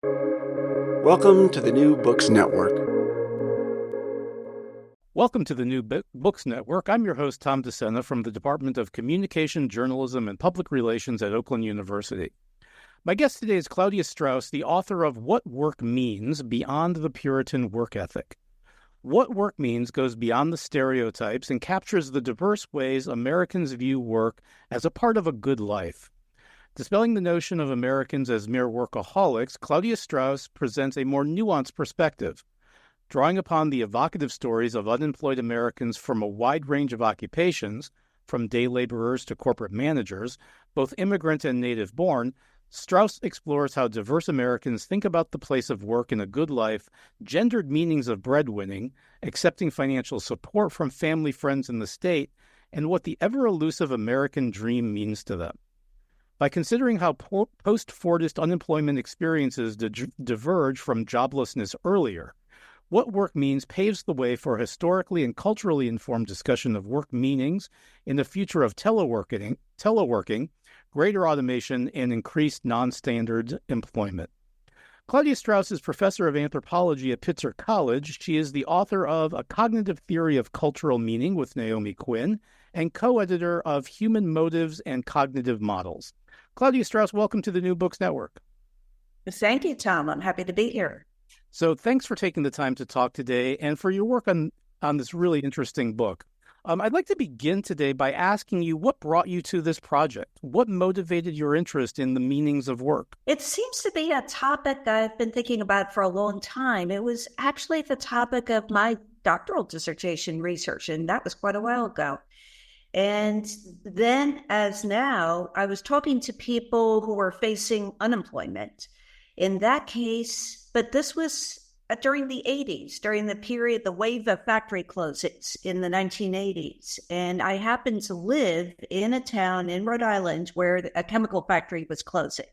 Welcome to the New Books Network. Welcome to the New Books Network. I'm your host, Tom DeSena, from the Department of Communication, Journalism, and Public Relations at Oakland University. My guest today is Claudia Strauss, the author of What Work Means: Beyond the Puritan Work Ethic. What Work Means goes beyond the stereotypes and captures the diverse ways Americans view work as a part of a good life. Dispelling the notion of Americans as mere workaholics, Claudia Strauss presents a more nuanced perspective, drawing upon the evocative stories of unemployed Americans from a wide range of occupations, from day laborers to corporate managers, both immigrant and native-born. Strauss explores how diverse Americans think about the place of work in a good life, gendered meanings of breadwinning, accepting financial support from family, friends, and the state, and what the ever-elusive American dream means to them. By considering how post-Fordist unemployment experiences diverge from joblessness earlier, What Work Means paves the way for a historically and culturally informed discussion of work meanings in the future of teleworking, greater automation, and increased nonstandard employment. Claudia Strauss is professor of anthropology at Pitzer College. She is the author of A Cognitive Theory of Cultural Meaning with Naomi Quinn and co-editor of Human Motives and Cognitive Models. Claudia Strauss, welcome to the New Books Network. Thank you, Tom. I'm happy to be here. So thanks for taking the time to talk today and for your work on this really interesting book. I'd like to begin today by asking you what brought you to this project? What motivated your interest in the meanings of work? It seems to be a topic I've been thinking about for a long time. It was actually the topic of my doctoral dissertation research, and that was quite a while ago. And then, as now, I was talking to people who were facing unemployment. In that case, but this was during the 80s, during the period, the wave of factory closings in the 1980s. And I happened to live in a town in Rhode Island where a chemical factory was closing.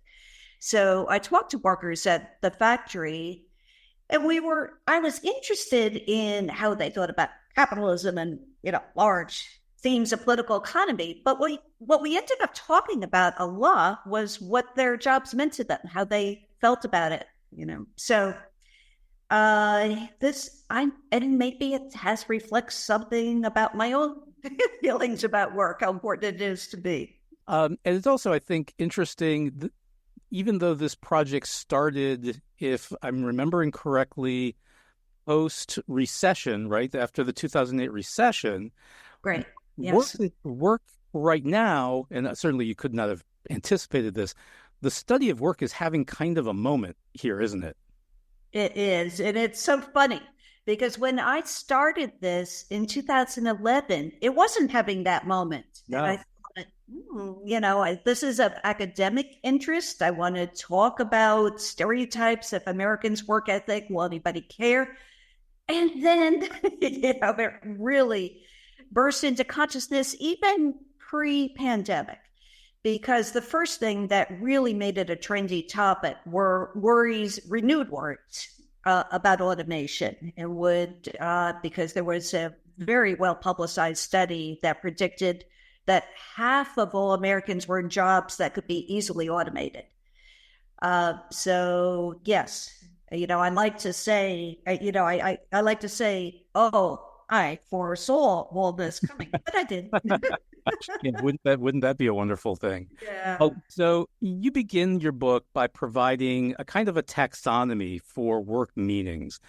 So I talked to workers at the factory, and I was interested in how they thought about capitalism and, large themes of political economy. But what we ended up talking about a lot was what their jobs meant to them, how they felt about it, So and maybe it reflects something about my own feelings about work, how important it is to be. And it's also, I think, interesting, even though this project started, if I'm remembering correctly, post-recession, right, after the 2008 recession. Right. Yes. Work right now, and certainly you could not have anticipated this, the study of work is having kind of a moment here, isn't it? It is. And it's so funny because when I started this in 2011, it wasn't having that moment. No. And I thought, this is of academic interest. I want to talk about stereotypes of Americans' work ethic. Will anybody care? And then, it really burst into consciousness even pre-pandemic. Because the first thing that really made it a trendy topic were renewed worries about automation. Because there was a very well-publicized study that predicted that half of all Americans were in jobs that could be easily automated. So yes, I like to say, I like to say, I foresaw all this coming, but I didn't. Yeah, wouldn't that be a wonderful thing? Yeah. So you begin your book by providing a kind of a taxonomy for work meanings.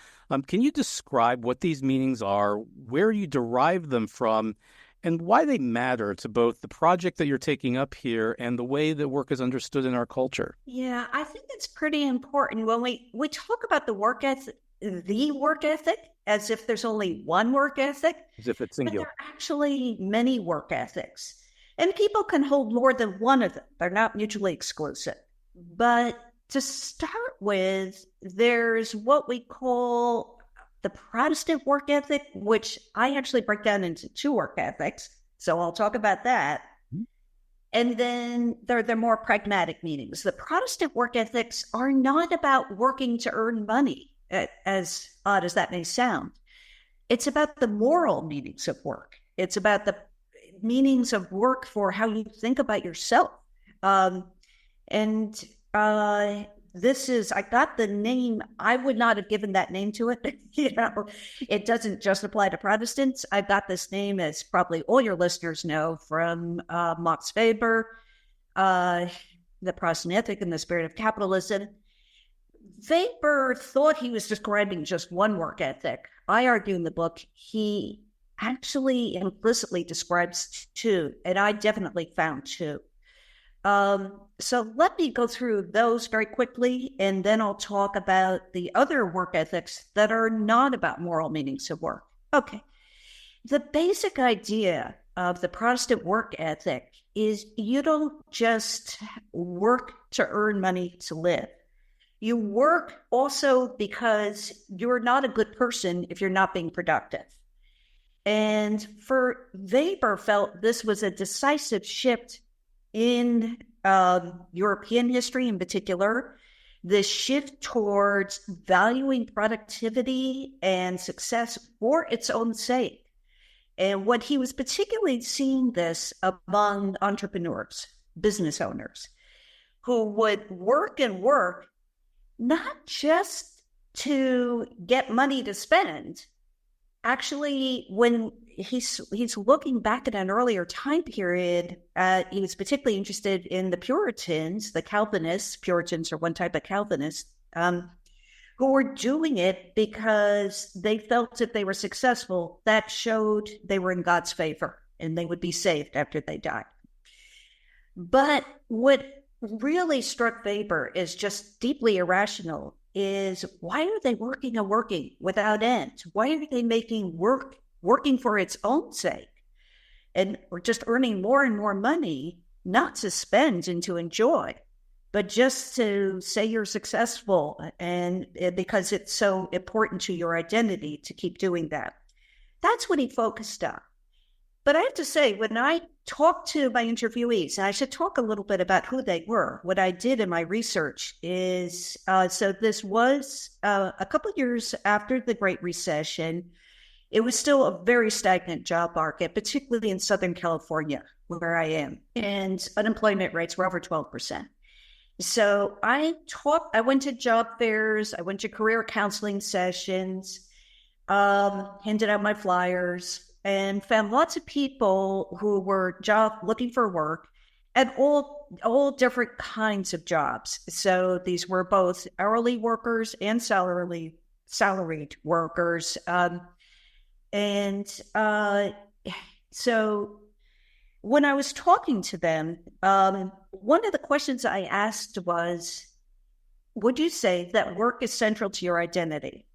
Can you describe what these meanings are, where you derive them from, and why they matter to both the project that you're taking up here and the way that work is understood in our culture? Yeah, I think it's pretty important when we talk about the work ethic as if there's only one work ethic. As if it's singular. But there are actually many work ethics. And people can hold more than one of them. They're not mutually exclusive. But to start with, there's what we call the Protestant work ethic, which I actually break down into two work ethics. So I'll talk about that. Mm-hmm. And then there are more pragmatic meanings. The Protestant work ethics are not about working to earn money, as odd as that may sound. It's about the moral meanings of work. It's about the meanings of work for how you think about yourself. I got the name. I would not have given that name to it. It doesn't just apply to Protestants. I got this name, as probably all your listeners know, from Max Weber, The Protestant Ethic and the Spirit of Capitalism. Weber thought he was describing just one work ethic. I argue in the book, he actually implicitly describes two, and I definitely found two. So let me go through those very quickly, and then I'll talk about the other work ethics that are not about moral meanings of work. Okay. The basic idea of the Protestant work ethic is you don't just work to earn money to live. You work also because you're not a good person if you're not being productive. And for Weber felt this was a decisive shift in European history in particular, the shift towards valuing productivity and success for its own sake. And what he was particularly seeing this among entrepreneurs, business owners, who would work and work, not just to get money to spend. Actually, when he's looking back at an earlier time period, he was particularly interested in the Puritans, the Calvinists. Puritans are one type of Calvinist, who were doing it because they felt if they were successful, that showed they were in God's favor and they would be saved after they died. But what really struck Weber is just deeply irrational is, why are they working and working without end? Why are they making working for its own sake, and or just earning more and more money, not to spend and to enjoy, but just to say you're successful, and because it's so important to your identity to keep doing that? That's what he focused on. But I have to say, when I talked to my interviewees, and I should talk a little bit about who they were, what I did in my research is, so this was a couple of years after the Great Recession. It was still a very stagnant job market, particularly in Southern California, where I am, and unemployment rates were over 12%. So I went to job fairs, I went to career counseling sessions, handed out my flyers, and found lots of people who were looking for work at all different kinds of jobs. So these were both hourly workers and salaried workers. So when I was talking to them, one of the questions I asked was, would you say that work is central to your identity?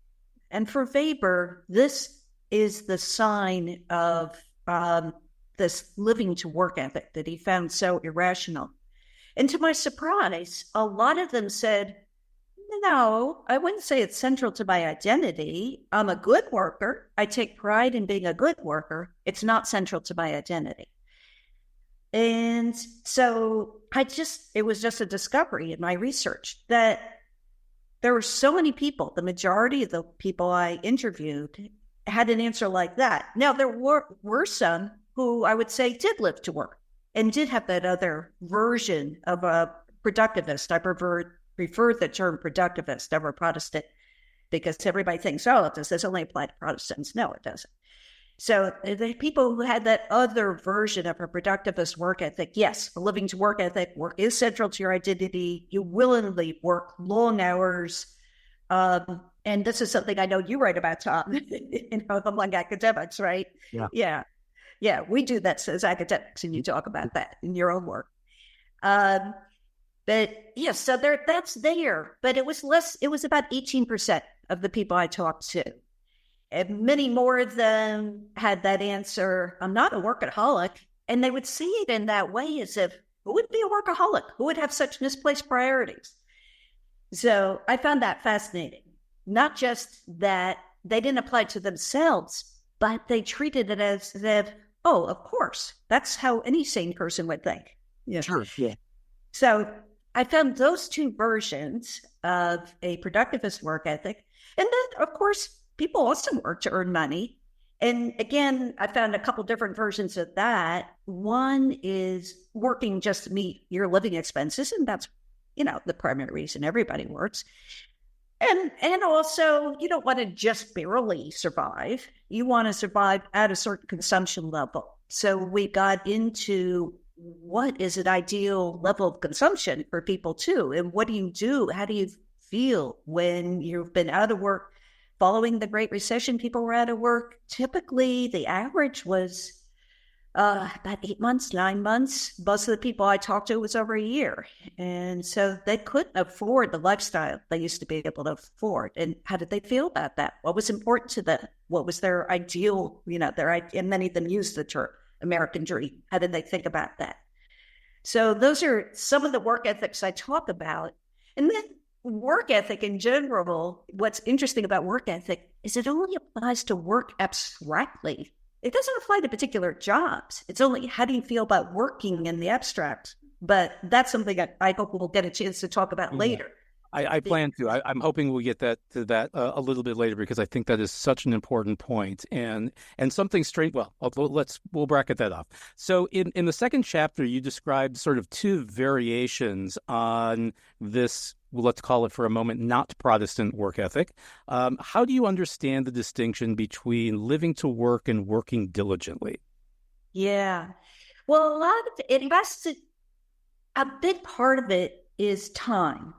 And for Weber, this is the sign of this living to work ethic that he found so irrational. And to my surprise, a lot of them said, no, I wouldn't say it's central to my identity. I'm a good worker. I take pride in being a good worker. It's not central to my identity. And so it was just a discovery in my research that there were so many people, the majority of the people I interviewed had an answer like that. Now, there were some who I would say did live to work and did have that other version of a productivist. I prefer the term productivist over Protestant, because everybody thinks, does this only apply to Protestants? No, it doesn't. So the people who had that other version of a productivist work ethic, yes, a living to work ethic, work is central to your identity. You willingly work long hours. And this is something I know you write about, Tom, among academics, right? Yeah. Yeah, we do that as academics, and you talk about that in your own work. But yeah, so that's there. But it was about 18% of the people I talked to. And many more of them had that answer, I'm not a workaholic. And they would see it in that way, as if, who would be a workaholic? Who would have such misplaced priorities? So I found that fascinating. Not just that they didn't apply to themselves, but they treated it as if, oh, of course, that's how any sane person would think. Yeah. Sure. Yeah. So I found those two versions of a productivist work ethic. And then, of course, people also work to earn money. And again, I found a couple different versions of that. One is working just to meet your living expenses, and that's the primary reason everybody works. And also, you don't want to just barely survive. You want to survive at a certain consumption level. So we got into what is an ideal level of consumption for people too, and what do you do? How do you feel when you've been out of work? Following the Great Recession, people were out of work. Typically, the average was about 8 months, 9 months. Most of the people I talked to was over a year. And so they couldn't afford the lifestyle they used to be able to afford. And how did they feel about that? What was important to them? What was their ideal, and many of them used the term American dream. How did they think about that? So those are some of the work ethics I talk about. And then work ethic in general, what's interesting about work ethic is it only applies to work abstractly. It doesn't apply to particular jobs. It's only how do you feel about working in the abstract. But that's something I hope we'll get a chance to talk about later. I plan to. I'm hoping we'll get to that a little bit later, because I think that is such an important point and something straight. Well, we'll bracket that off. So in the second chapter, you described sort of two variations on this. Let's call it for a moment, not Protestant work ethic. How do you understand the distinction between living to work and working diligently? Yeah. Well, a big part of it is time.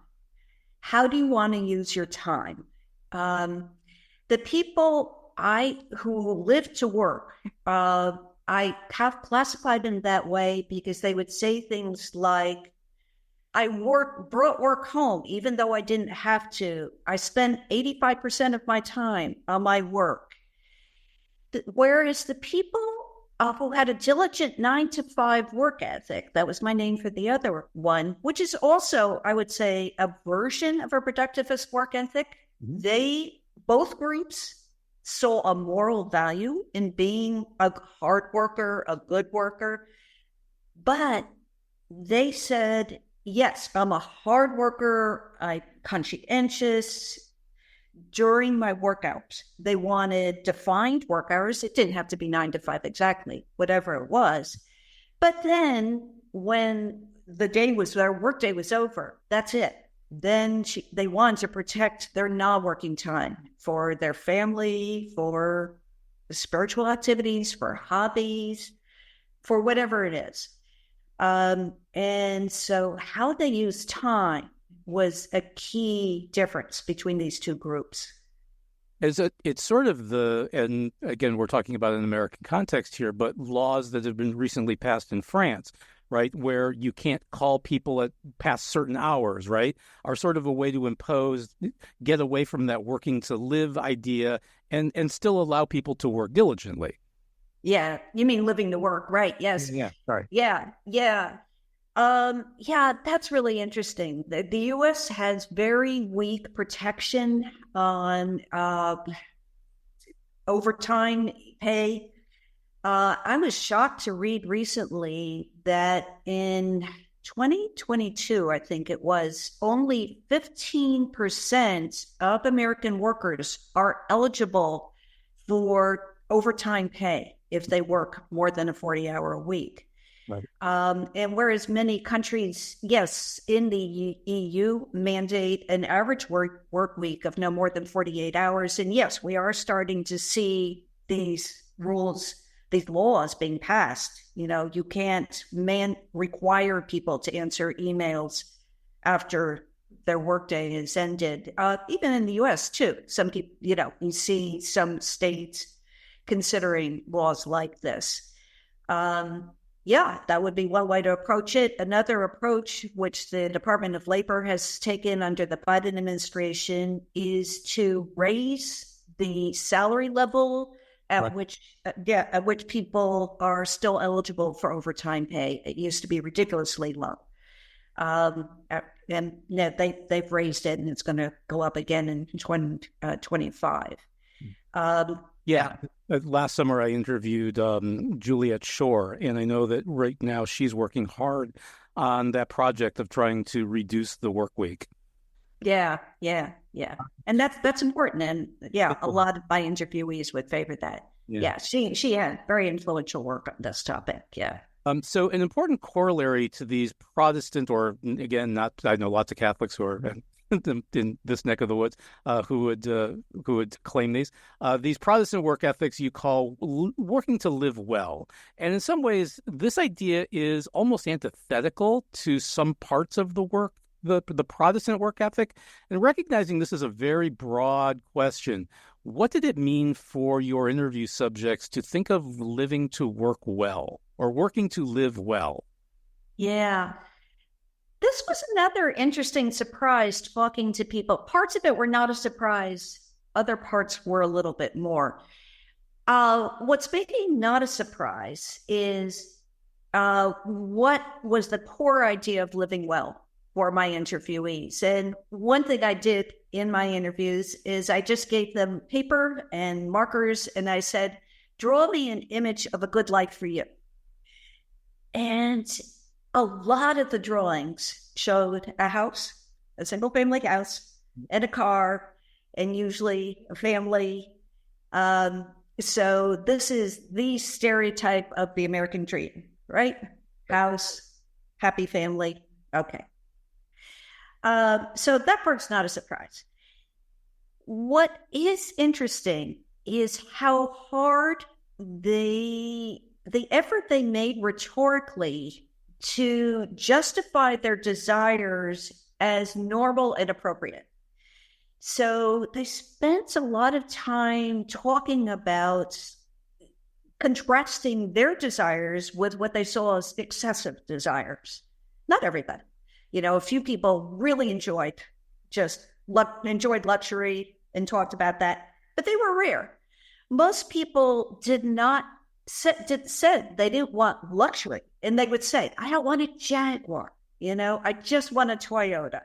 How do you want to use your time? The people who live to work, I have classified them that way because they would say things like, I brought work home, even though I didn't have to. I spent 85% of my time on my work. Whereas the people who had a diligent 9-to-5 work ethic, that was my name for the other one, which is also, I would say, a version of a productivist work ethic. Mm-hmm. Both groups saw a moral value in being a hard worker, a good worker, but they said, yes, I'm a hard worker, I'm conscientious. During my work hours, they wanted defined work hours. It didn't have to be 9 to 5 exactly, whatever it was. But then when their workday was over, that's it. Then they wanted to protect their non-working time for their family, for spiritual activities, for hobbies, for whatever it is. And so how they use time was a key difference between these two groups. It's sort of and again, we're talking about an American context here, but laws that have been recently passed in France, right, where you can't call people past certain hours, right, are sort of a way to get away from that working to live idea and still allow people to work diligently. Yeah, you mean living to work, right? Yes. Yeah, sorry. Yeah. That's really interesting. The U.S. has very weak protection on overtime pay. I was shocked to read recently that in 2022, I think it was, only 15% of American workers are eligible for overtime pay if they work more than a 40-hour a week. Right. And whereas many countries, yes, in the EU mandate an average work week of no more than 48 hours. And yes, we are starting to see these laws being passed. You can't require people to answer emails after their workday is ended. Even in the US too, some people, you see some states considering laws like this. That would be one way to approach it. Another approach, which the Department of Labor has taken under the Biden administration, is to raise the salary level at which people are still eligible for overtime pay. It used to be ridiculously low. They've raised it, and it's going to go up again in 2025. Last summer I interviewed Juliet Shore, and I know that right now she's working hard on that project of trying to reduce the work week. Yeah. And that's important. And a lot of my interviewees would favor that. Yeah, she had very influential work on this topic. Yeah. So an important corollary to these Protestant, or again, not, I know lots of Catholics who are in this neck of the woods who would claim these Protestant work ethics you call working to live well, and in some ways this idea is almost antithetical to some parts of the Protestant work ethic. And recognizing this is a very broad question, what did it mean for your interview subjects to think of living to work well or working to live well? Yeah. This was another interesting surprise talking to people. Parts of it were not a surprise. Other parts were a little bit more. What's making not a surprise is what was the core idea of living well for my interviewees. And one thing I did in my interviews is I just gave them paper and markers, and I said, draw me an image of a good life for you. And a lot of the drawings showed a house, a single family house, and a car, and usually a family. So this is the stereotype of the American dream, right? House, happy family. Okay. So that part's not a surprise. What is interesting is how hard the effort they made rhetorically to justify their desires as normal and appropriate. So they spent a lot of time talking about contrasting their desires with what they saw as excessive desires. Not everybody. A few people really enjoyed luxury and talked about that, but they were rare. Most people said they didn't want luxury, and they would say, I don't want a Jaguar, I just want a Toyota.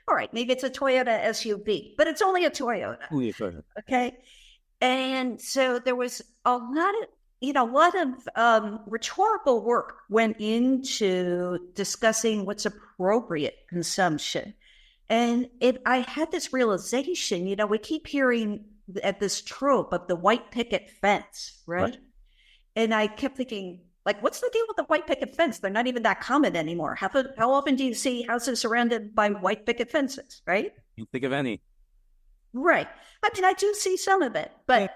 All right, maybe it's a Toyota SUV, but it's only a Toyota. Okay. And so there was a lot of rhetorical work went into discussing what's appropriate consumption. And I had this realization, we keep hearing at this trope of the white picket fence, right? And I kept thinking, what's the deal with the white picket fence? They're not even that common anymore. How often do you see houses surrounded by white picket fences, right? You think of any. Right. I mean, I do see some of it, but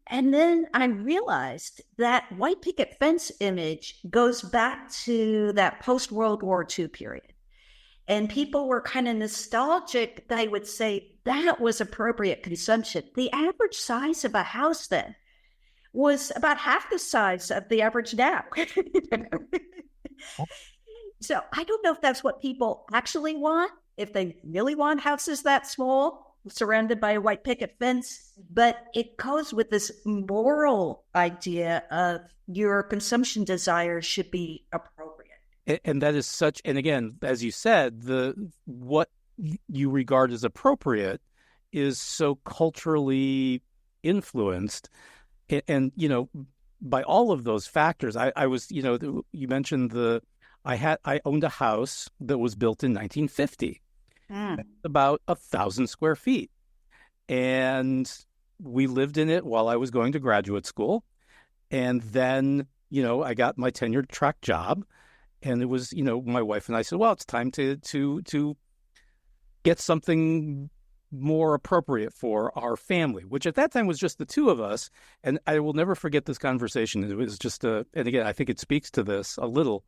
and then I realized that white picket fence image goes back to that post-World War II period. And people were kind of nostalgic. They would say that was appropriate consumption. The average size of a house then was about half the size of the average now. So I don't know if that's what people actually want, if they really want houses that small, surrounded by a white picket fence, but it goes with this moral idea of your consumption desires should be appropriate. And that is such, and again, as you said, what you regard as appropriate is so culturally influenced. And by all of those factors, I was, you mentioned I owned a house that was built in 1950, about 1,000 square feet. And we lived in it while I was going to graduate school. And then, I got my tenured track job. And it was, my wife and I said, well, it's time to get something more appropriate for our family, which at that time was just the two of us. And I will never forget this conversation. It was just and again, I think it speaks to this a little.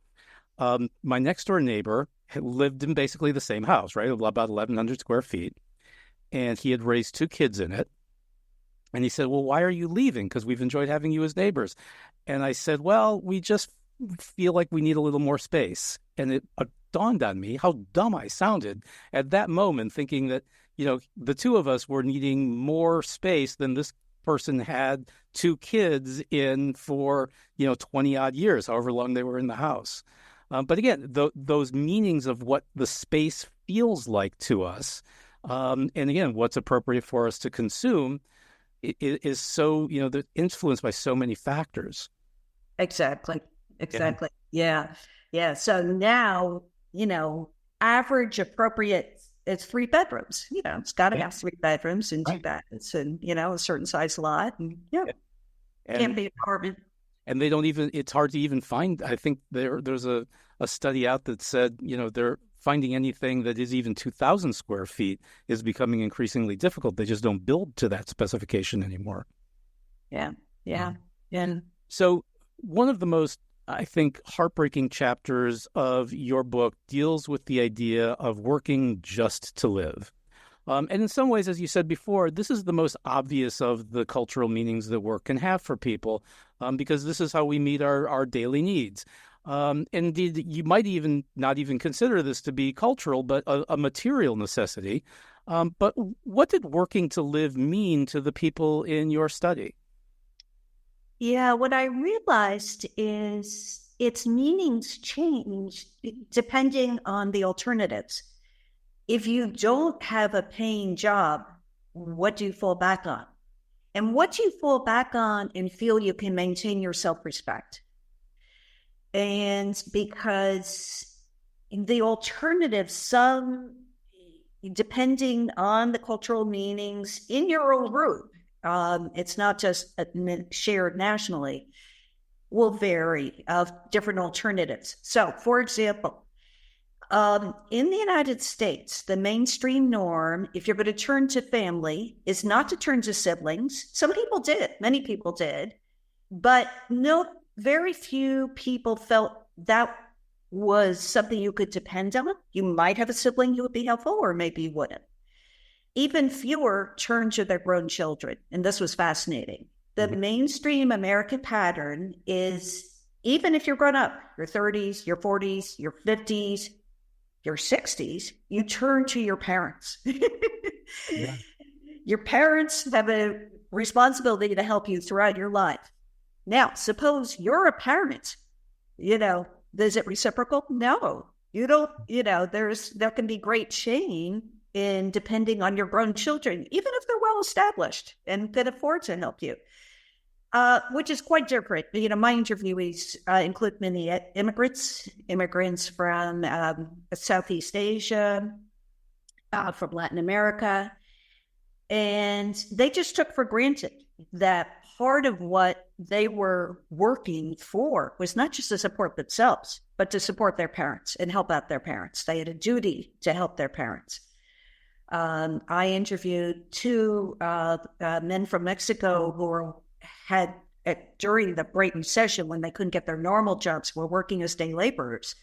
My next door neighbor had lived in basically the same house, right? About 1,100 square feet. And he had raised 2 kids in it. And he said, well, why are you leaving? Because we've enjoyed having you as neighbors. And I said, well, we just feel like we need a little more space. And it dawned on me how dumb I sounded at that moment, thinking that, the two of us were needing more space than this person had 2 kids in for, 20 odd years, however long they were in the house. But again, those meanings of what the space feels like to us, and again, what's appropriate for us to consume is so, they're influenced by so many factors. Exactly. Yeah. So now, average appropriate, it's 3 bedrooms. It's got to have 3 bedrooms and 2 baths and, a certain size lot. And, can't be an apartment. and they don't even, it's hard to even find. I think there's a study out that said, they're finding anything that is even 2,000 square feet is becoming increasingly difficult. They just don't build to that specification anymore. Yeah. And so one of the most, I think, heartbreaking chapters of your book deals with the idea of working just to live. And in some ways, as you said before, this is the most obvious of the cultural meanings that work can have for people, because this is how we meet our daily needs. Indeed, you might even not even consider this to be cultural, but a material necessity. But what did working to live mean to the people in your study? Yeah, what I realized is its meanings change depending on the alternatives. If you don't have a paying job, what do you fall back on? And what do you fall back on and feel you can maintain your self-respect? And because the alternatives, some, depending on the cultural meanings in your own group, it's not just shared nationally, will vary of different alternatives. So, for example, in the United States, the mainstream norm, if you're going to turn to family, is not to turn to siblings. Some people did, many people did, but very few people felt that was something you could depend on. You might have a sibling who would be helpful, or maybe you wouldn't. Even fewer turned to their grown children, and this was fascinating. The mainstream American pattern is, even if you're grown up, your 30s, your 40s, your 50s, your 60s, you turn to your parents. Yeah. Your parents have a responsibility to help you throughout your life. Now, suppose you're a parent, is it reciprocal? No, you don't, there can be great shame in depending on your grown children, even if they're well established and can afford to help you, which is quite different. My interviewees include many immigrants from Southeast Asia, from Latin America, and they just took for granted that part of what they were working for was not just to support themselves, but to support their parents and help out their parents. They had a duty to help their parents. I interviewed two men from Mexico who had, during the Great Recession, when they couldn't get their normal jobs, were working as day laborers,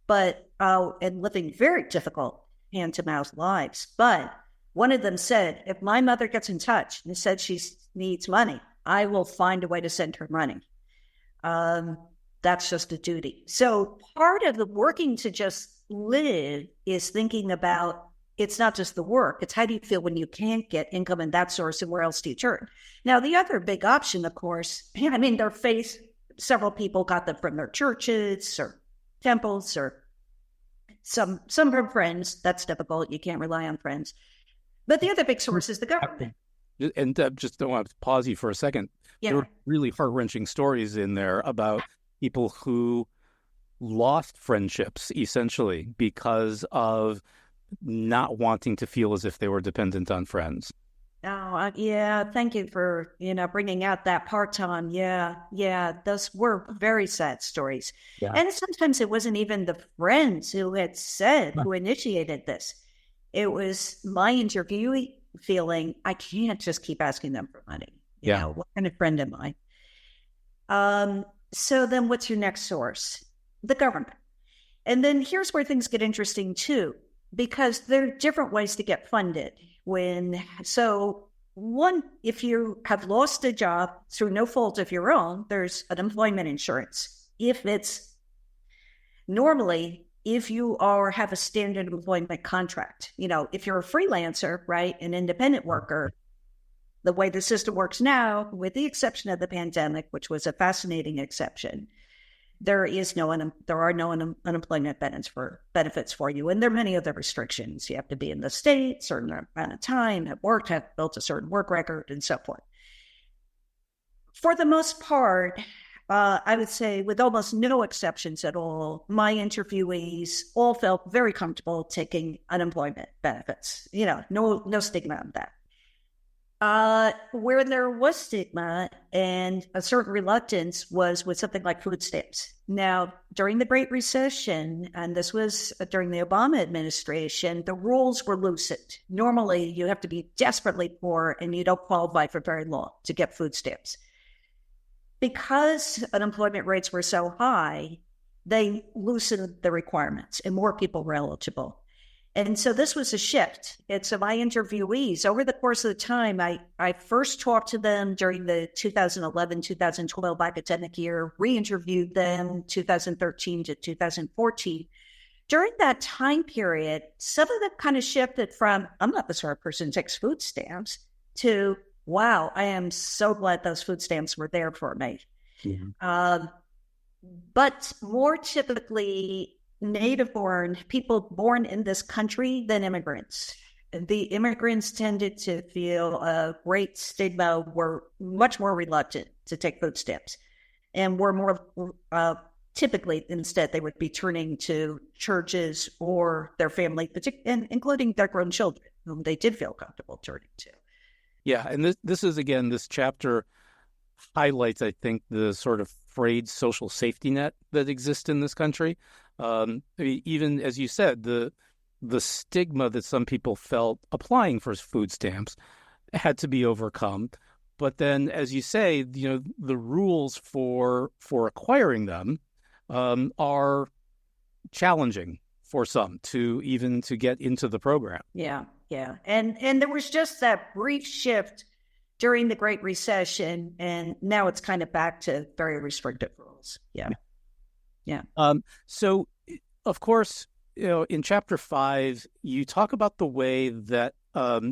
and living very difficult hand-to-mouth lives. But one of them said, if my mother gets in touch and said she needs money, I will find a way to send her money. That's just a duty. So part of the working to just live is thinking about, it's not just the work, it's how do you feel when you can't get income in that source, and where else do you turn? Now, the other big option, of course, their faith, several people got them from their churches or temples, or some from friends. That's difficult. You can't rely on friends. But the other big source is the government. And just don't want to pause you for a second. Yeah. There were really heart-wrenching stories in there about people who lost friendships, essentially, because of not wanting to feel as if they were dependent on friends. Oh, yeah. Thank you for, bringing out that part, Tom. Yeah. Those were very sad stories. Yeah. And sometimes it wasn't even the friends who had said, who initiated this. It was my interviewee feeling, I can't just keep asking them for money. You know, what kind of friend am I? So then what's your next source? The government. And then here's where things get interesting too, because there are different ways to get funded. If you have lost a job through no fault of your own, there's unemployment insurance. If you have a standard employment contract, if you're a freelancer, right, an independent worker, the way the system works now, with the exception of the pandemic, which was a fascinating exception, there are no unemployment benefits for you. And there are many other restrictions. You have to be in the state, certain amount of time, have worked, have built a certain work record, and so forth. For the most part, I would say with almost no exceptions at all, my interviewees all felt very comfortable taking unemployment benefits. No stigma on that. Where there was stigma and a certain reluctance was with something like food stamps. Now, during the Great Recession, and this was during the Obama administration, the rules were loosened. Normally, you have to be desperately poor and you don't qualify for very long to get food stamps. Because unemployment rates were so high, they loosened the requirements and more people were eligible. And so this was a shift. And so my interviewees, over the course of the time, I first talked to them during the 2011-2012 academic year, re-interviewed them 2013 to 2014. During that time period, some of them kind of shifted from, I'm not the sort of person who takes food stamps, to, wow, I am so glad those food stamps were there for me. Mm-hmm. But more typically, native-born people born in this country than immigrants. The immigrants tended to feel a great stigma, were much more reluctant to take food stamps, and were more typically, instead, they would be turning to churches or their family, including their grown children, whom they did feel comfortable turning to. Yeah, and this is, again, this chapter highlights, I think, the sort of frayed social safety net that exists in this country. Even, as you said, the stigma that some people felt applying for food stamps had to be overcome. But then, as you say, the rules for acquiring them are challenging for some to get into the program. Yeah. And there was just that brief shift during the Great Recession, and now it's kind of back to very restrictive rules. Yeah. So, of course, in Chapter 5, you talk about the way that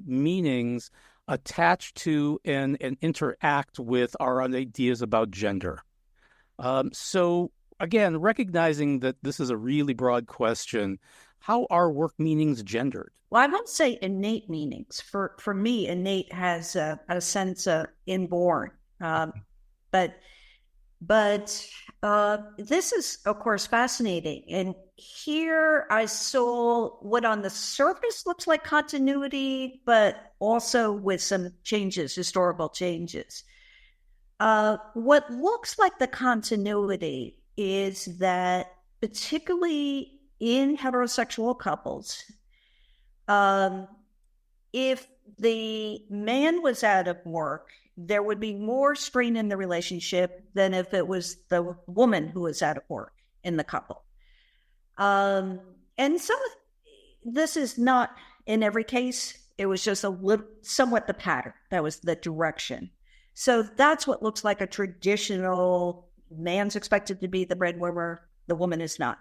meanings attach to and interact with our ideas about gender. So, again, recognizing that this is a really broad question, how are work meanings gendered? Well, I won't say innate meanings. For me, innate has a sense of inborn. But this is, of course, fascinating. And here I saw what on the surface looks like continuity, but also with some changes, historical changes. What looks like the continuity is that, particularly in heterosexual couples, if the man was out of work, there would be more strain in the relationship than if it was the woman who was out of work in the couple. And so this is not in every case. It was just somewhat the pattern. That was the direction. So that's what looks like a traditional man's expected to be the breadwinner, the woman is not.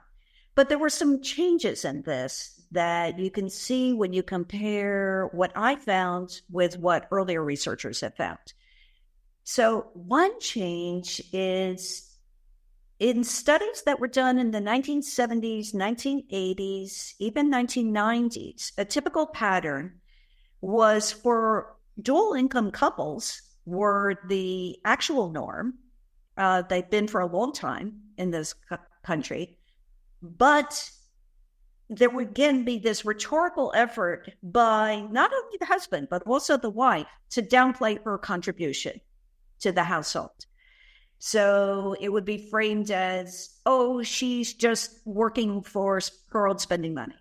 But there were some changes in this that you can see when you compare what I found with what earlier researchers have found. So one change is in studies that were done in the 1970s, 1980s, even 1990s, a typical pattern was for dual income couples were the actual norm. They've been for a long time in this country. But there would again be this rhetorical effort by not only the husband, but also the wife to downplay her contribution to the household. So it would be framed as, oh, she's just working for her own spending money.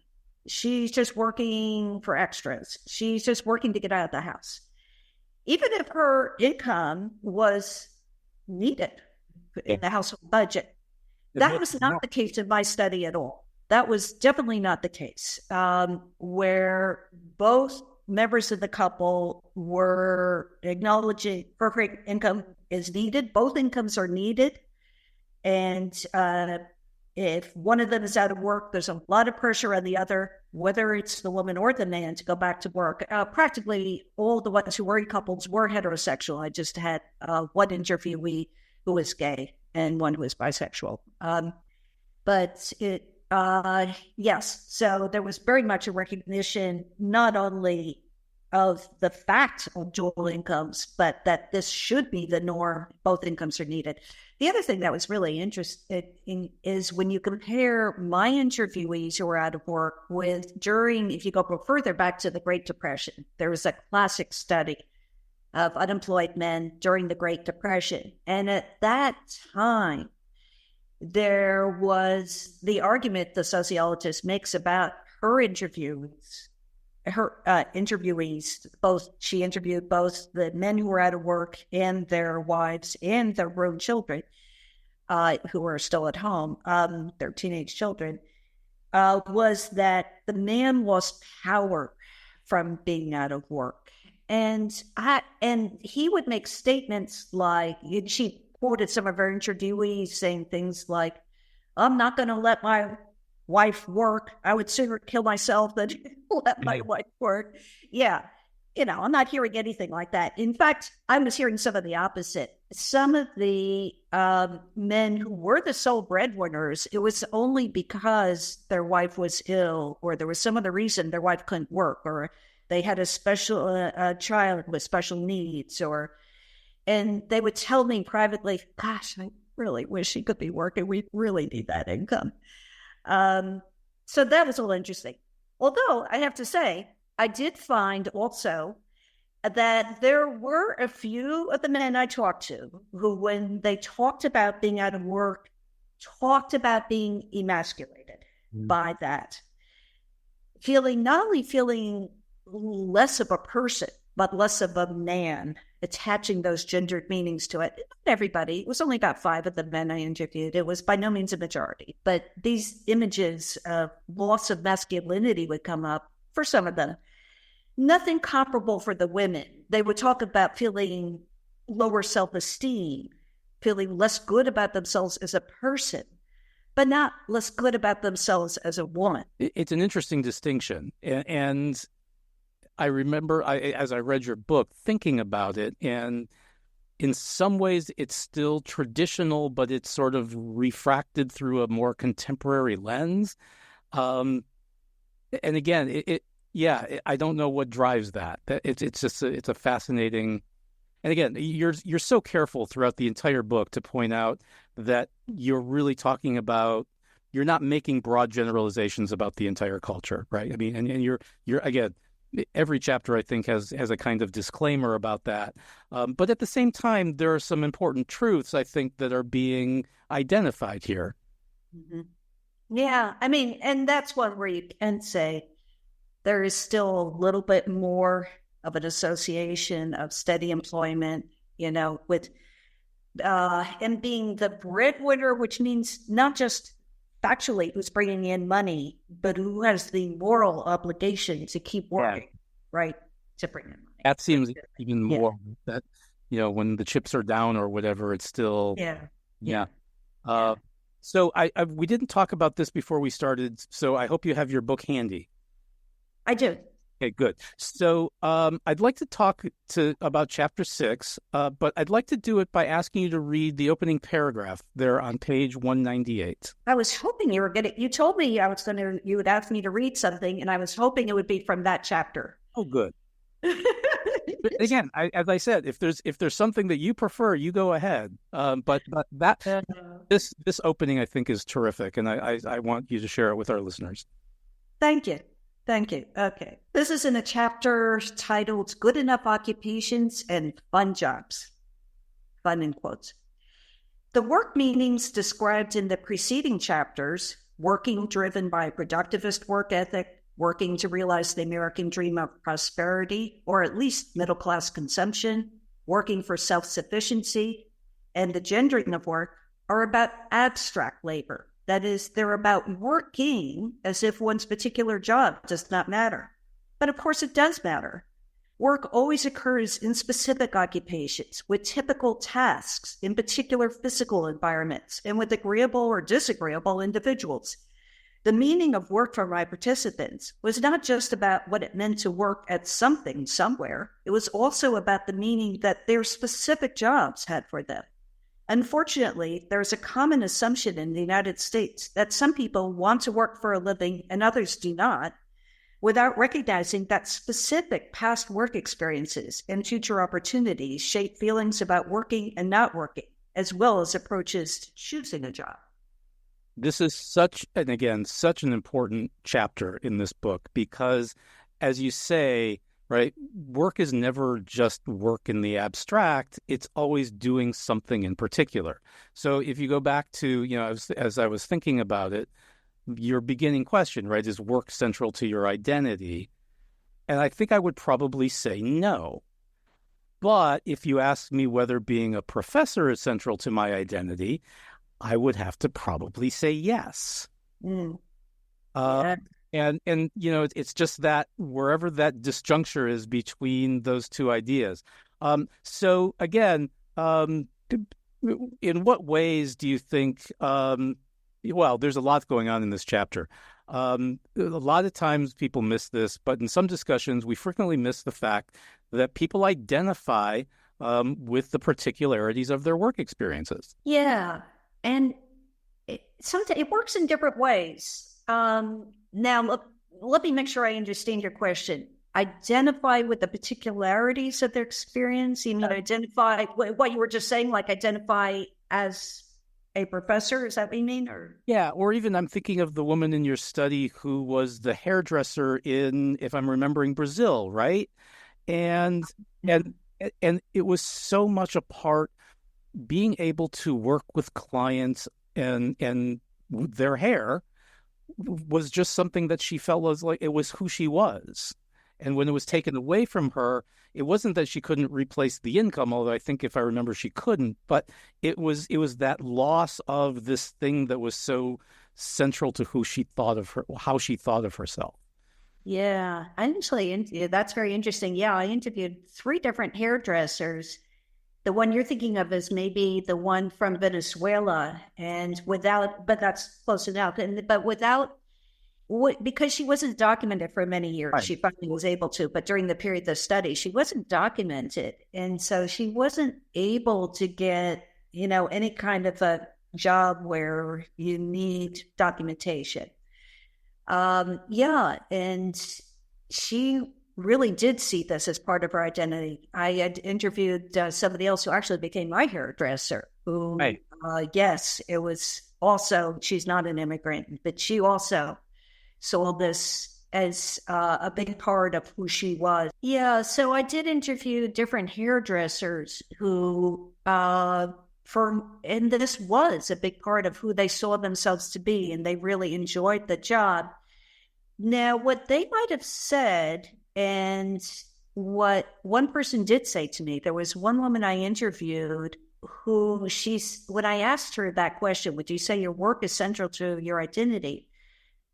She's just working for extras. She's just working to get out of the house. Even if her income was needed in the household budget. That was not the case in my study at all. That was definitely not the case, where both members of the couple were acknowledging her income is needed. Both incomes are needed. And if one of them is out of work, there's a lot of pressure on the other, whether it's the woman or the man, to go back to work. Practically all the ones who were in couples were heterosexual. I just had one interviewee who was gay and one who was bisexual. Yes, so there was very much a recognition not only of the fact of dual incomes, but that this should be the norm. Both incomes are needed. The other thing that was really interesting is when you compare my interviewees who were out of work with if you go further back to the Great Depression, there was a classic study of unemployed men during the Great Depression. And at that time, there was the argument the sociologist makes about her interviewees. She interviewed both the men who were out of work and their wives and their grown children who were still at home, their teenage children, was that the man lost power from being out of work. And he would make statements like, she quoted some of her interviewees saying things like, I'm not going to let my wife work. I would sooner kill myself than let my wife work. Yeah. I'm not hearing anything like that. In fact, I was hearing some of the opposite. Some of the men who were the sole breadwinners, it was only because their wife was ill, or there was some other reason their wife couldn't work, or they had a special child with special needs, and they would tell me privately, gosh, I really wish she could be working. We really need that income. So that was all interesting. Although I have to say, I did find also that there were a few of the men I talked to who, when they talked about being out of work, talked about being emasculated by that. Not only feeling less of a person, but less of a man, attaching those gendered meanings to it. Not everybody. It was only about 5 of the men I interviewed. It was by no means a majority. But these images of loss of masculinity would come up for some of them. Nothing comparable for the women. They would talk about feeling lower self-esteem, feeling less good about themselves as a person, but not less good about themselves as a woman. It's an interesting distinction. And I remember, as I read your book, thinking about it, and in some ways it's still traditional, but it's sort of refracted through a more contemporary lens. And again, I don't know what drives that. It's a fascinating. And again, you're so careful throughout the entire book to point out that you're really talking about, you're not making broad generalizations about the entire culture, right? I mean, and you're again, every chapter I think has a kind of disclaimer about that. But at the same time, there are some important truths I think that are being identified here. Mm-hmm. Yeah, I mean, and that's one where you can say there is still a little bit more of an association of steady employment, with and being the breadwinner, which means not just factually who's bringing in money, but who has the moral obligation to keep working, right? To bring in money. That seems even more that, when the chips are down or whatever, it's still, So we didn't talk about this before we started, so I hope you have your book handy. I do. Okay, good. So I'd like to talk about Chapter 6, but I'd like to do it by asking you to read the opening paragraph there on page 198. I was hoping you told me you would ask me to read something, and I was hoping it would be from that chapter. Oh, good. Again, as I said, if there's something that you prefer, you go ahead. But this opening I think is terrific, and I want you to share it with our listeners. Thank you. Okay. This is in a chapter titled Good Enough Occupations and Fun Jobs. Fun in quotes. The work meanings described in the preceding chapters, working driven by a productivist work ethic, working to realize the American dream of prosperity, or at least middle-class consumption, working for self-sufficiency, and the gendering of work are about abstract labor. That is, they're about working as if one's particular job does not matter. But of course it does matter. Work always occurs in specific occupations, with typical tasks, in particular physical environments, and with agreeable or disagreeable individuals. The meaning of work for my participants was not just about what it meant to work at something somewhere. It was also about the meaning that their specific jobs had for them. Unfortunately, there's a common assumption in the United States that some people want to work for a living and others do not, without recognizing that specific past work experiences and future opportunities shape feelings about working and not working, as well as approaches to choosing a job. This is such an important chapter in this book because, as you say, right? Work is never just work in the abstract. It's always doing something in particular. So if you go back to, as I was thinking about it, your beginning question, right, is work central to your identity? And I think I would probably say no. But if you ask me whether being a professor is central to my identity, I would have to probably say yes. Yeah. And it's just that wherever that disjuncture is between those two ideas. So again, in what ways do you think? Well, there's a lot going on in this chapter. A lot of times people miss this, but in some discussions, we frequently miss the fact that people identify with the particularities of their work experiences. Yeah. And sometimes it works in different ways. Now, let me make sure I understand your question. Identify with the particularities of their experience. You mean identify what you were just saying, like identify as a professor? Is that what you mean? Or yeah, or even I'm thinking of the woman in your study who was the hairdresser in, if I'm remembering, Brazil, right? And it was so much a part being able to work with clients and their hair was just something that she felt was like it was who she was. And when it was taken away from her, it wasn't that she couldn't replace the income, although I think if I remember she couldn't, but it was that loss of this thing that was so central to who she thought of her, how she thought of herself. yeah, actually, that's very interesting. Yeah, I interviewed 3 different hairdressers. The one you're thinking of is maybe the one from Venezuela, and but that's close enough. But because she wasn't documented for many years, Right. she finally was able to. But during the period of the study, she wasn't documented, and so she wasn't able to get any kind of a job where you need documentation. Yeah, and she really did see this as part of her identity. I had interviewed somebody else who actually became my hairdresser, who, Right. Yes, it was also, she's not an immigrant, but she also saw this as a big part of who she was. Yeah, so I did interview different hairdressers who, and this was a big part of who they saw themselves to be, and they really enjoyed the job. Now, what they might have said, and what one person did say to me, there was one woman I interviewed who when I asked her that question, would you say your work is central to your identity?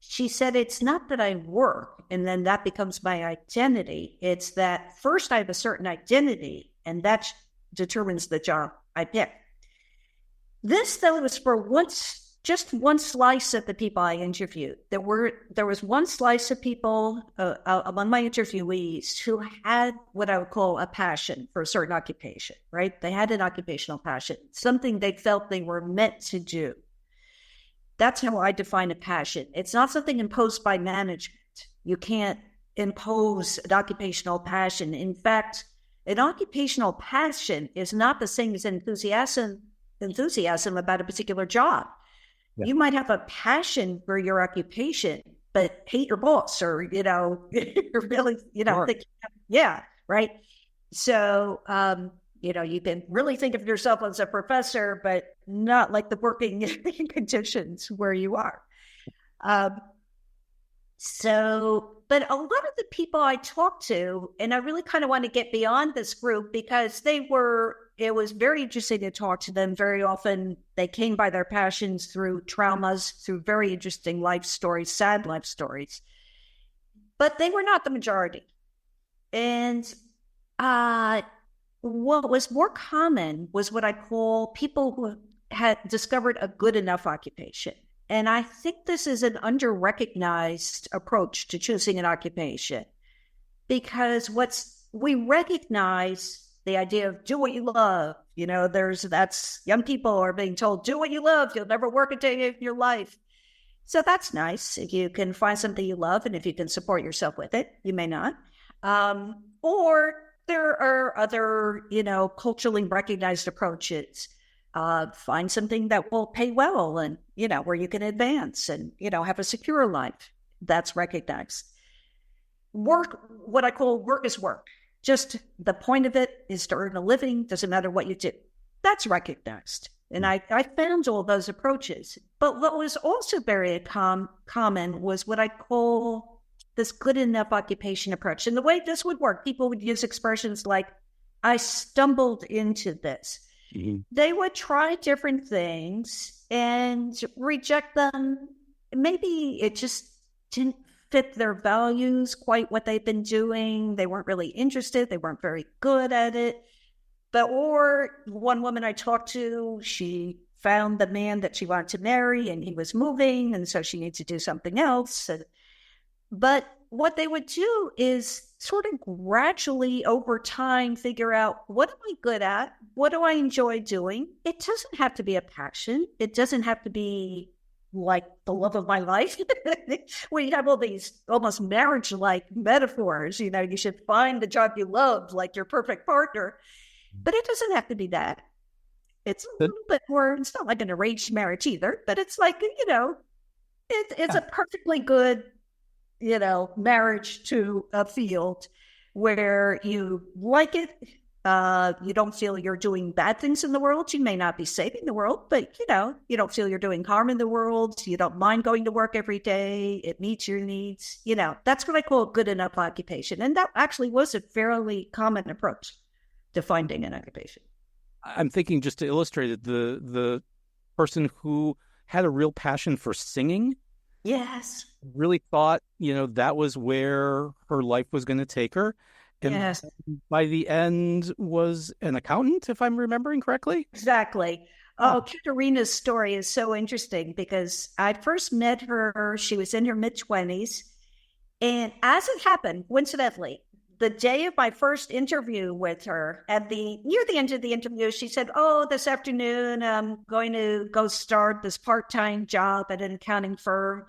She said, it's not that I work and then that becomes my identity. It's that first I have a certain identity and that determines the job I pick. This, though, was for just one slice of the people I interviewed. There was one slice of people among my interviewees who had what I would call a passion for a certain occupation, right? They had an occupational passion, something they felt they were meant to do. That's how I define a passion. It's not something imposed by management. You can't impose an occupational passion. In fact, an occupational passion is not the same as enthusiasm about a particular job. Yeah. You might have a passion for your occupation, but hate your boss, or you're really, Sure. Yeah, right. So, you can really think of yourself as a professor, but not like the working conditions where you are. But a lot of the people I talked to, and I really kind of want to get beyond this group because it was very interesting to talk to them. Very often they came by their passions through traumas, through very interesting life stories, sad life stories, but they were not the majority. And what was more common was what I call people who had discovered a good enough occupation. And I think this is an under-recognized approach to choosing an occupation, because we recognize the idea of do what you love. That's young people are being told, do what you love. You'll never work a day of your life. So that's nice. If you can find something you love and if you can support yourself with it, you may not. Or there are other, culturally recognized approaches. Find something that will pay well and, where you can advance and, have a secure life. That's recognized. work, what I call work is work. Just the point of it is to earn a living, doesn't matter what you do. That's recognized. And I found all those approaches. But what was also very common was what I call this good enough occupation approach. And the way this would work, people would use expressions like, I stumbled into this. Mm-hmm. They would try different things and reject them. Maybe it just didn't fit their values, quite what they've been doing. They weren't really interested. They weren't very good at it. Or one woman I talked to, she found the man that she wanted to marry and he was moving, and so she needed to do something else. But what they would do is sort of gradually over time figure out, what am I good at? What do I enjoy doing? It doesn't have to be a passion. It doesn't have to be like the love of my life. We have all these almost marriage-like metaphors. You know, you should find the job you love, like your perfect partner. But it doesn't have to be that. It's a little bit more, it's not like an arranged marriage either, but it's like, you know, it's a perfectly good, you know, marriage to a field where you like it. You don't feel you're doing bad things in the world. You may not be saving the world, but, you know, you don't feel you're doing harm in the world. You don't mind going to work every day. It meets your needs. You know, that's what I call a good enough occupation. And that actually was a fairly common approach to finding an occupation. I'm thinking, just to illustrate it, the person who had a real passion for singing. Yes. Really thought, you know, that was where her life was going to take her. And yes. By the end was an accountant, if I'm remembering correctly. Exactly. Oh, Katerina's story is so interesting because I first met her, she was in her mid-20s. And as it happened, coincidentally, the day of my first interview with her, near the end of the interview, she said, oh, this afternoon, I'm going to go start this part-time job at an accounting firm.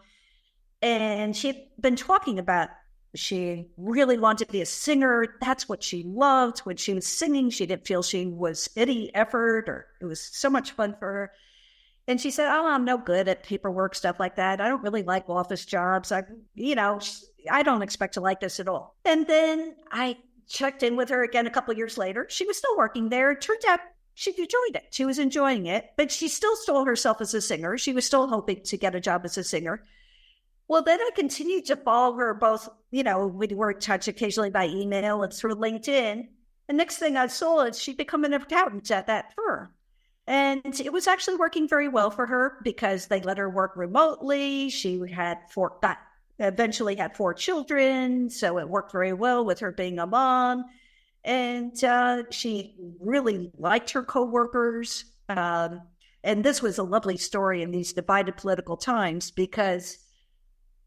And she'd been talking about, she really wanted to be a singer. That's what she loved. When she was singing, she didn't feel she was any effort, or it was so much fun for her. And she said, oh, I'm no good at paperwork, stuff like that. I don't really like office jobs. I don't expect to like this at all. And then I checked in with her again a couple of years later. She was still working there. It turned out she enjoyed it. She was enjoying it, but she still saw herself as a singer. She was still hoping to get a job as a singer. Well, then I continued to follow her both, you know, we were in touch occasionally by email and through LinkedIn. And next thing I saw is she'd become an accountant at that firm. And it was actually working very well for her because they let her work remotely. She eventually had 4 children, so it worked very well with her being a mom. And she really liked her coworkers. And this was a lovely story in these divided political times because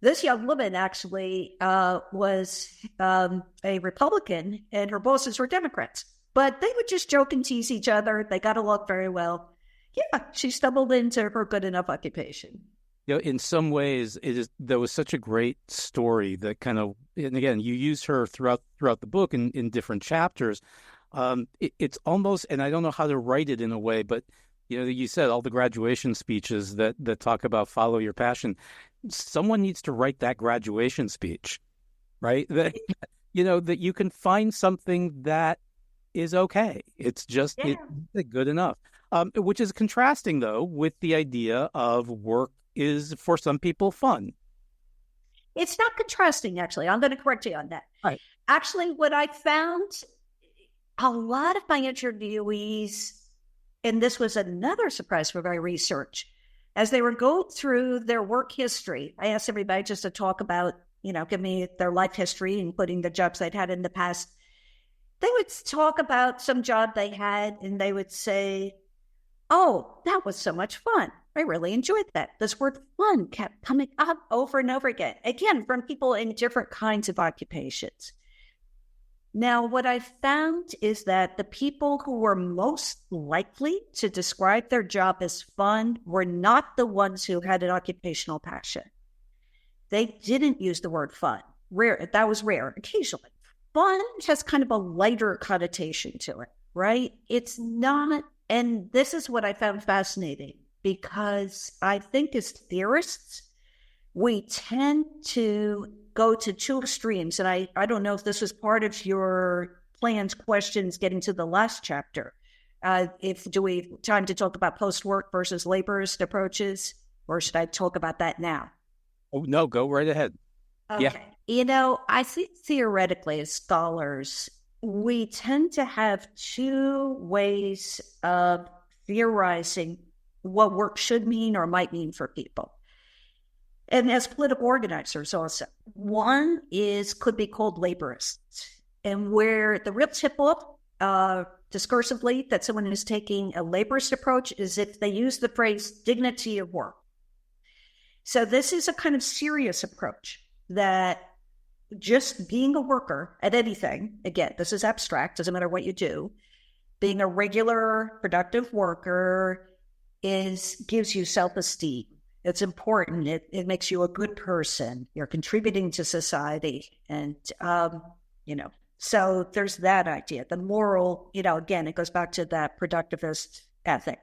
this young woman actually was a Republican and her bosses were Democrats. But they would just joke and tease each other. They got along very well. Yeah, she stumbled into her good enough occupation. You know, in some ways, there was such a great story that kind of, and again, you use her throughout the book in different chapters. It's almost, and I don't know how to write it in a way, but you know, you said all the graduation speeches that talk about follow your passion. Someone needs to write that graduation speech, right? That, you know, that you can find something that is okay. It's just it's good enough. Which is contrasting, though, with the idea of work is, for some people, fun. It's not contrasting, actually. I'm going to correct you on that. Right. Actually, what I found, a lot of my interviewees, and this was another surprise for my research, as they were going through their work history, I asked everybody just to talk about, you know, give me their life history, including the jobs they'd had in the past. They would talk about some job they had, and they would say, oh, that was so much fun. I really enjoyed that. This word fun kept coming up over and over again, from people in different kinds of occupations. Now, what I found is that the people who were most likely to describe their job as fun were not the ones who had an occupational passion. They didn't use the word fun. Rare. That was rare. Occasionally. Fun has kind of a lighter connotation to it, right? It's not, and this is what I found fascinating, because I think as theorists, we tend to go to two extremes. And I don't know if this was part of your planned questions getting to the last chapter. Do we have time to talk about post-work versus laborist approaches, or should I talk about that now? Oh, no, go right ahead. Okay. Yeah. I think theoretically as scholars, we tend to have two ways of theorizing what work should mean or might mean for people. And as political organizers also. One could be called laborists, and where the real tip-off discursively that someone is taking a laborist approach is if they use the phrase dignity of work. So this is a kind of serious approach that just being a worker at anything, again, this is abstract, doesn't matter what you do, being a regular productive worker gives you self-esteem. It's important. It makes you a good person. You're contributing to society. And, so there's that idea. The moral, again, it goes back to that productivist ethic.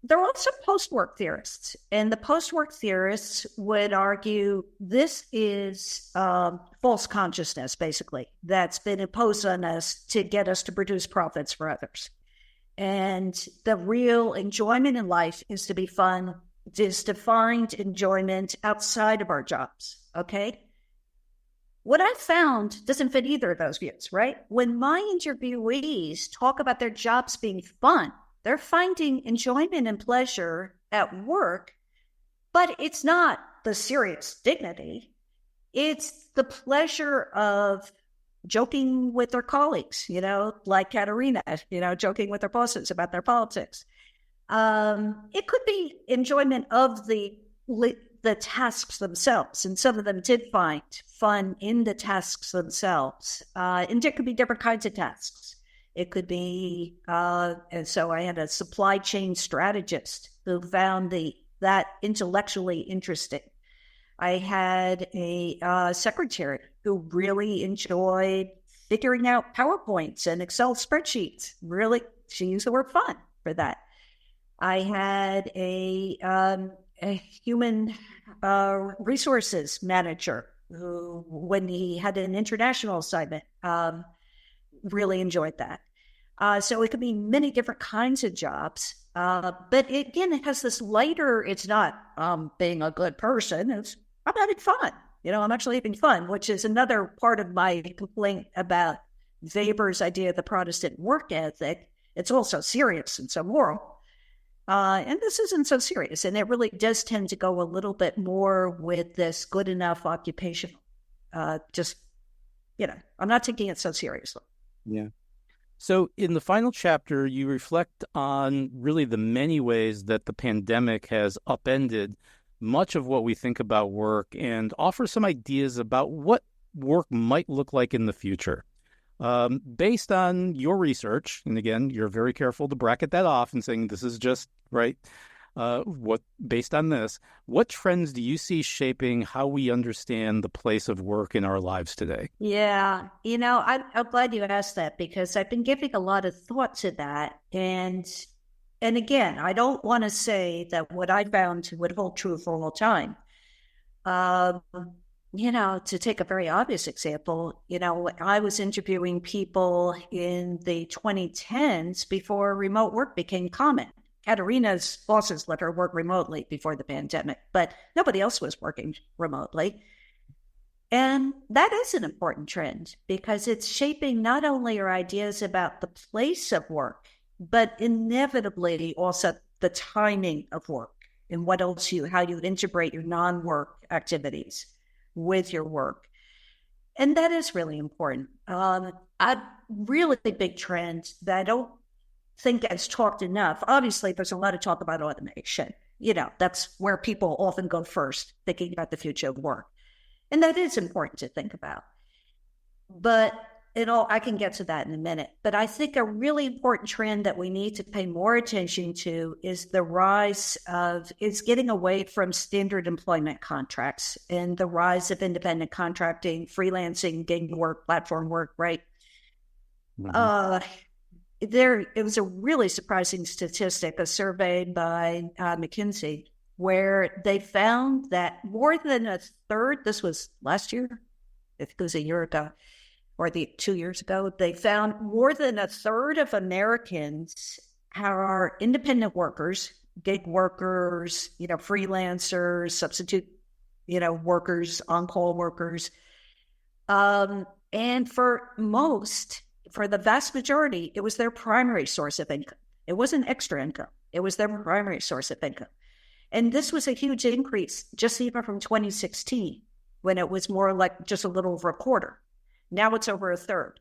There are also post-work theorists, and the post-work theorists would argue this is false consciousness, basically, that's been imposed on us to get us to produce profits for others. And the real enjoyment in life is to find enjoyment outside of our jobs, okay? What I found doesn't fit either of those views, right? When my interviewees talk about their jobs being fun, they're finding enjoyment and pleasure at work, but it's not the serious dignity. It's the pleasure of joking with their colleagues, like Katerina, joking with their bosses about their politics. It could be enjoyment of the tasks themselves, and some of them did find fun in the tasks themselves. And there could be different kinds of tasks. It could be, and so I had a supply chain strategist who found that intellectually interesting. I had a secretary who really enjoyed figuring out PowerPoints and Excel spreadsheets. Really, she used the word fun for that. I had a human resources manager who, when he had an international assignment, really enjoyed that. So it could be many different kinds of jobs. But it has this lighter, it's not being a good person, I'm having fun. I'm actually having fun, which is another part of my complaint about Weber's idea of the Protestant work ethic. It's also serious and so moral. And this isn't so serious. And it really does tend to go a little bit more with this good enough occupation. I'm not taking it so seriously. Yeah. So in the final chapter, you reflect on really the many ways that the pandemic has upended much of what we think about work and offer some ideas about what work might look like in the future. Based on your research, and again, you're very careful to bracket that off and saying this is just right. Based on this, what trends do you see shaping how we understand the place of work in our lives today? Yeah, I'm glad you asked that, because I've been giving a lot of thought to that. And again, I don't want to say that what I found would hold true for all time. To take a very obvious example, I was interviewing people in the 2010s before remote work became common. Katerina's bosses let her work remotely before the pandemic, but nobody else was working remotely. And that is an important trend because it's shaping not only our ideas about the place of work, but inevitably also the timing of work and how you integrate your non-work activities with your work. And that is really important. A really big trend that I don't think gets talked enough. Obviously, there's a lot of talk about automation. That's where people often go first, thinking about the future of work. And that is important to think about. But I can get to that in a minute. But I think a really important trend that we need to pay more attention to is the rise is getting away from standard employment contracts and the rise of independent contracting, freelancing, gig work, platform work, right? Mm-hmm. It was a really surprising statistic, a survey by McKinsey, where they found that more than a third, this was last year, I think it was a year ago, or 2 years ago, they found more than a third of Americans are independent workers, gig workers, freelancers, substitute, workers, on-call workers. And for the vast majority, it was their primary source of income. It wasn't extra income. It was their primary source of income. And this was a huge increase just even from 2016, when it was more like just a little over a quarter. Now it's over a third.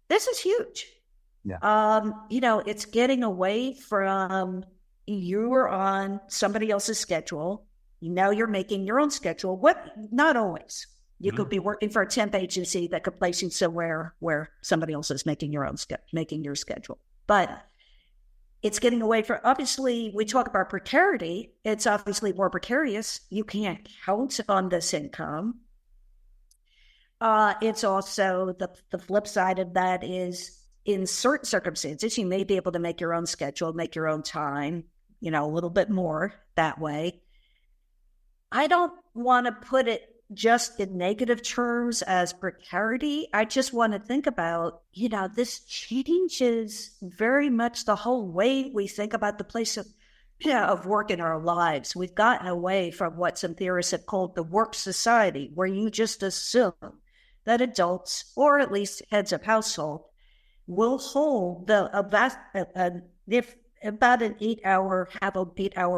This is huge. Yeah. It's getting away from you were on somebody else's schedule. Now you're making your own schedule. Not always. You could be working for a temp agency that could place you somewhere where somebody else is making your schedule. But it's getting away from, obviously, we talk about precarity. It's obviously more precarious. You can't count on this income. It's also the flip side of that is, in certain circumstances, you may be able to make your own schedule, make your own time, a little bit more that way. I don't want to put it just in negative terms as precarity. I just want to think about, this changes very much the whole way we think about the place of work in our lives. We've gotten away from what some theorists have called the work society, where you just assume that adults, or at least heads of household, will hold about an 8-hour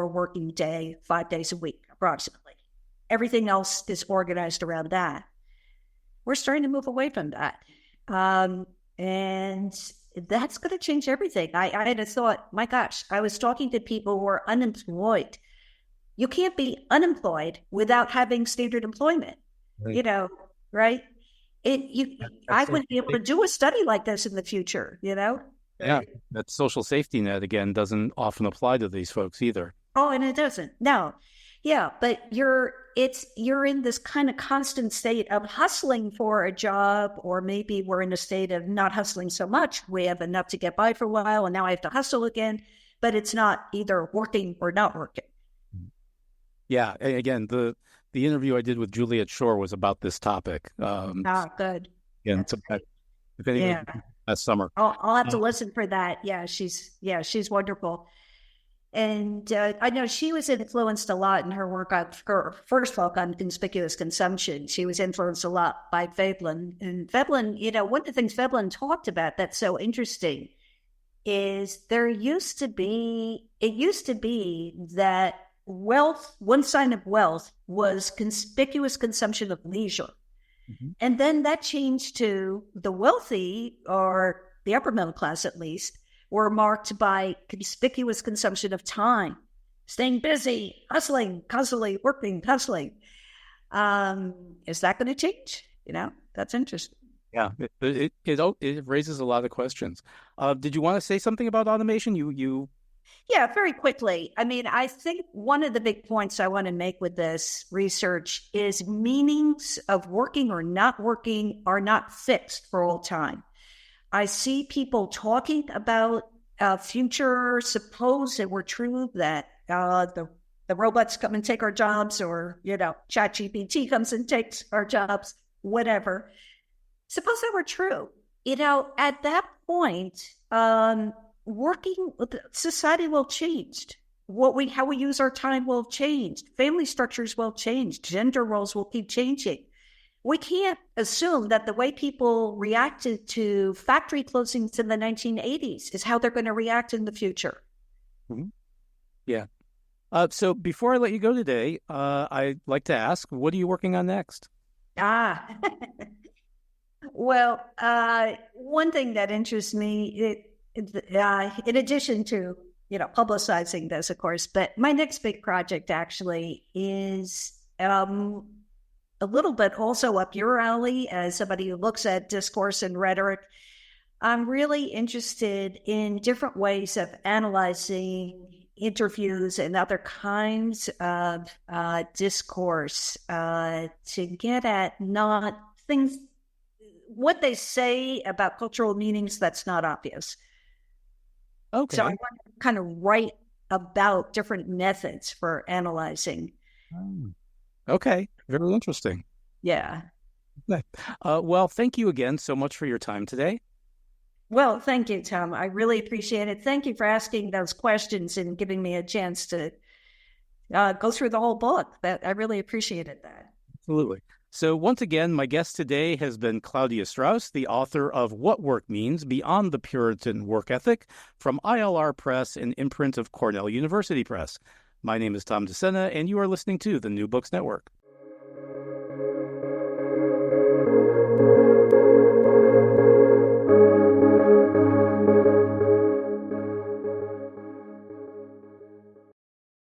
working day, 5 days a week, approximately. Everything else is organized around that. We're starting to move away from that. And that's going to change everything. I had a thought, my gosh, I was talking to people who are unemployed. You can't be unemployed without having standard employment, Right. right? I wouldn't be able to do a study like this in the future, Yeah, that social safety net, again, doesn't often apply to these folks either. Oh, and it doesn't. No. Yeah, but you're in this kind of constant state of hustling for a job, or maybe we're in a state of not hustling so much. We have enough to get by for a while, and now I have to hustle again, but it's not either working or not working. Yeah, again, the interview I did with Juliet Shore was about this topic. Good. Again, if anyone, last summer. I'll have to listen for that. Yeah, she's wonderful. And I know she was influenced a lot in her work on her first book on conspicuous consumption. She was influenced a lot by Veblen. And Veblen, one of the things Veblen talked about that's so interesting is it used to be that wealth, one sign of wealth was conspicuous consumption of leisure. Mm-hmm. And then that changed to the wealthy, or the upper middle class at least, were marked by conspicuous consumption of time, staying busy, hustling, constantly working, hustling. Is that going to change? That's interesting. Yeah, it raises a lot of questions. Did you want to say something about automation? Yeah, very quickly. I mean, I think one of the big points I want to make with this research is meanings of working or not working are not fixed for all time. I see people talking about future. Suppose it were true that the robots come and take our jobs, or ChatGPT comes and takes our jobs, whatever. Suppose that were true. At that point, working society will change. How we use our time will change. Family structures will change. Gender roles will keep changing. We can't assume that the way people reacted to factory closings in the 1980s is how they're going to react in the future. Mm-hmm. Yeah. So before I let you go today, I'd like to ask, what are you working on next? Well, one thing that interests me, in addition to, publicizing this, of course, but my next big project actually is a little bit also up your alley as somebody who looks at discourse and rhetoric. I'm really interested in different ways of analyzing interviews and other kinds of discourse to get at not things, what they say about cultural meanings that's not obvious. Okay. So I want to kind of write about different methods for analyzing. Okay, very interesting. Yeah. Okay. Well, thank you again so much for your time today. Well, thank you, Tom. I really appreciate it. Thank you for asking those questions and giving me a chance to go through the whole book. I really appreciated that. Absolutely. So once again, my guest today has been Claudia Strauss, the author of What Work Means, Beyond the Puritan Work Ethic, from ILR Press and imprint of Cornell University Press. My name is Tom DeSena, and you are listening to the New Books Network.